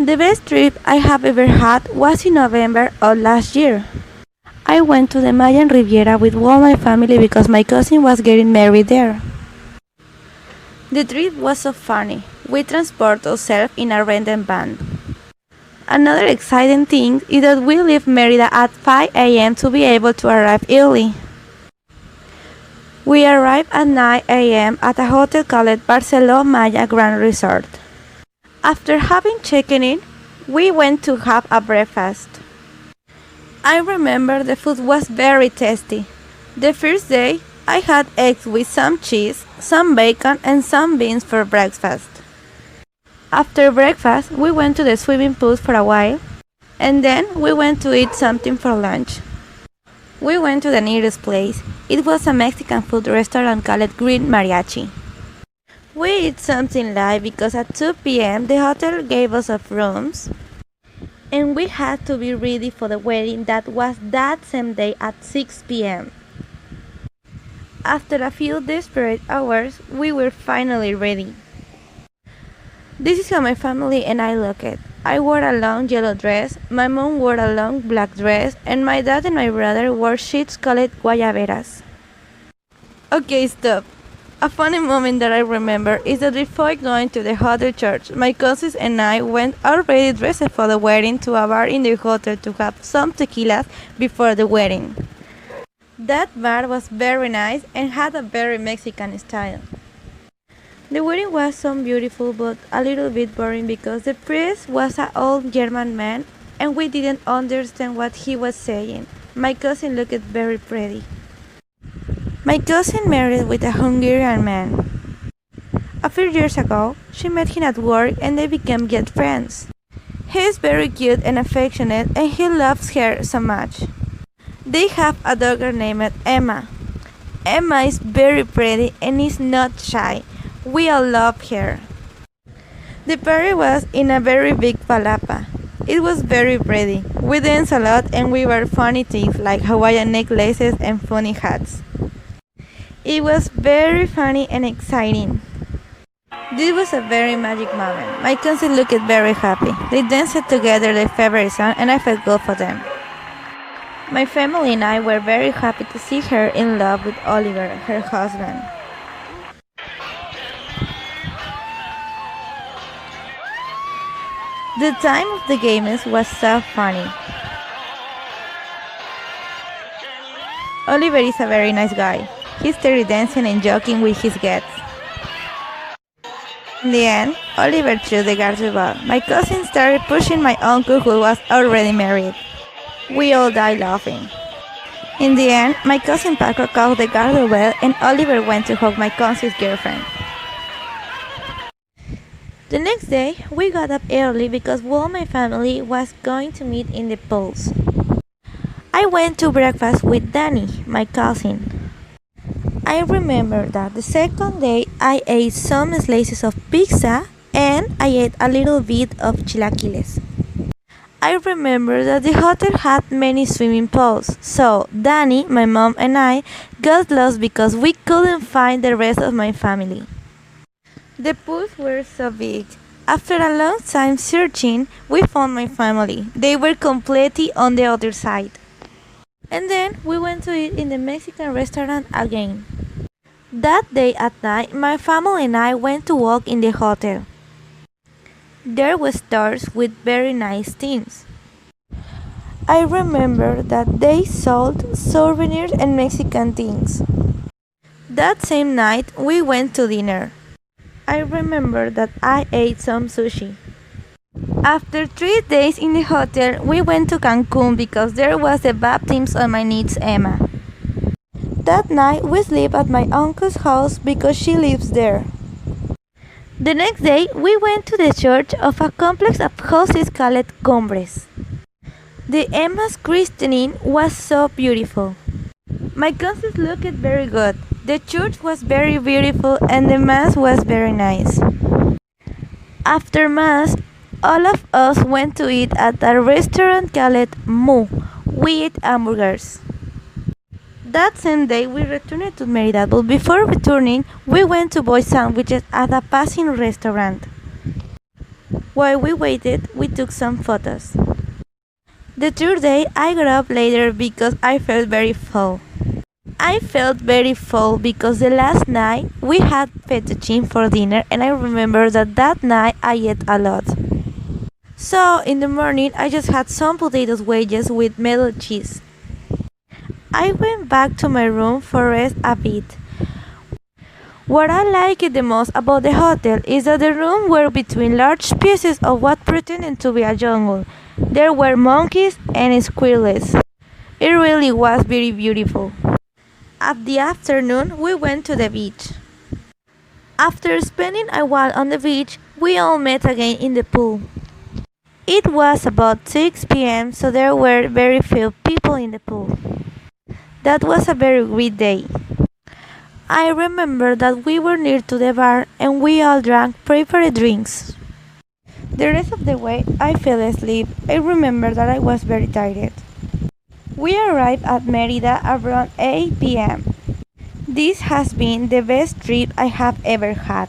The best trip I have ever had was in November of last year. I went to the Mayan Riviera with all my family because my cousin was getting married there. The trip was so funny. We transport ourselves in a rented van. Another exciting thing is that we leave Merida at 5 a.m. to be able to arrive early. We arrived at 9 a.m. at a hotel called Barceló Maya Grand Resort. After having checked in, we went to have a breakfast. I remember the food was very tasty. The first day, I had eggs with some cheese, some bacon, and some beans for breakfast. After breakfast, we went to the swimming pool for a while, and then we went to eat something for lunch. We went to the nearest place. It was a Mexican food restaurant called Green Mariachi. We ate something light because at 2 p.m. the hotel gave us off rooms, and we had to be ready for the wedding that was that same day at 6 p.m. After a few desperate hours, we were finally ready. This is how my family and I looked. I wore a long yellow dress, my mom wore a long black dress, and my dad and my brother wore sheets called guayaberas. Okay, stop. A funny moment that I remember is that before going to the hotel church, my cousins and I went already dressed for the wedding to a bar in the hotel to have some tequilas before the wedding. That bar was very nice and had a very Mexican style. The wedding was so beautiful but a little bit boring because the priest was an old German man and we didn't understand what he was saying. My cousin looked very pretty. My cousin married with a Hungarian man. A few years ago, she met him at work and they became good friends. He is very cute and affectionate and he loves her so much. They have a daughter named Emma. Emma is very pretty and is not shy. We all love her. The party was in a very big palapa. It was very pretty. We danced a lot and we wore funny things like Hawaiian necklaces and funny hats. It was very funny and exciting. This was a very magic moment. My cousins looked very happy. They danced together their favorite song and I felt good for them. My family and I were very happy to see her in love with Oliver, her husband. The time of the games was so funny. Oliver is a very nice guy. He started dancing and joking with his guests. In the end, Oliver threw the garter ball. My cousin started pushing my uncle who was already married. We all died laughing. In the end, my cousin Paco caught the garter ball and Oliver went to hug my cousin's girlfriend. The next day, we got up early because all my family was going to meet in the pools. I went to breakfast with Danny, my cousin. I remember that the second day I ate some slices of pizza and I ate a little bit of chilaquiles. I remember that the hotel had many swimming pools, so Danny, my mom and I got lost because we couldn't find the rest of my family. The pools were so big. After a long time searching, we found my family. They were completely on the other side. And then we went to eat in the Mexican restaurant again. That day at night, my family and I went to walk in the hotel. There were stores with very nice things. I remember that they sold souvenirs and Mexican things. That same night, we went to dinner. I remember that I ate some sushi. After 3 days in the hotel, we went to Cancun because there was a baptism on my niece Emma. That night, we slept at my uncle's house because she lives there. The next day, we went to the church of a complex of houses called Cumbres. The Emma's christening was so beautiful. My cousins looked very good. The church was very beautiful and the mass was very nice. After mass, all of us went to eat at a restaurant called Mu. We ate hamburgers. That same day we returned to Merida, but before returning, we went to buy sandwiches at a passing restaurant. While we waited, we took some photos. The third day, I got up later because I felt very full. I felt very full because the last night we had fettuccine for dinner and I remember that that night I ate a lot. So in the morning I just had some potatoes wedges with melted cheese. I went back to my room for rest a bit. What I liked the most about the hotel is that the rooms were between large pieces of what pretended to be a jungle. There were monkeys and squirrels. It really was very beautiful. At the afternoon, we went to the beach. After spending a while on the beach, we all met again in the pool. It was about 6 p.m., so there were very few people in the pool. That was a very great day. I remember that we were near to the bar and we all drank prepared drinks. The rest of the way, I fell asleep. I remember that I was very tired. We arrived at Mérida around 8 p.m. This has been the best trip I have ever had.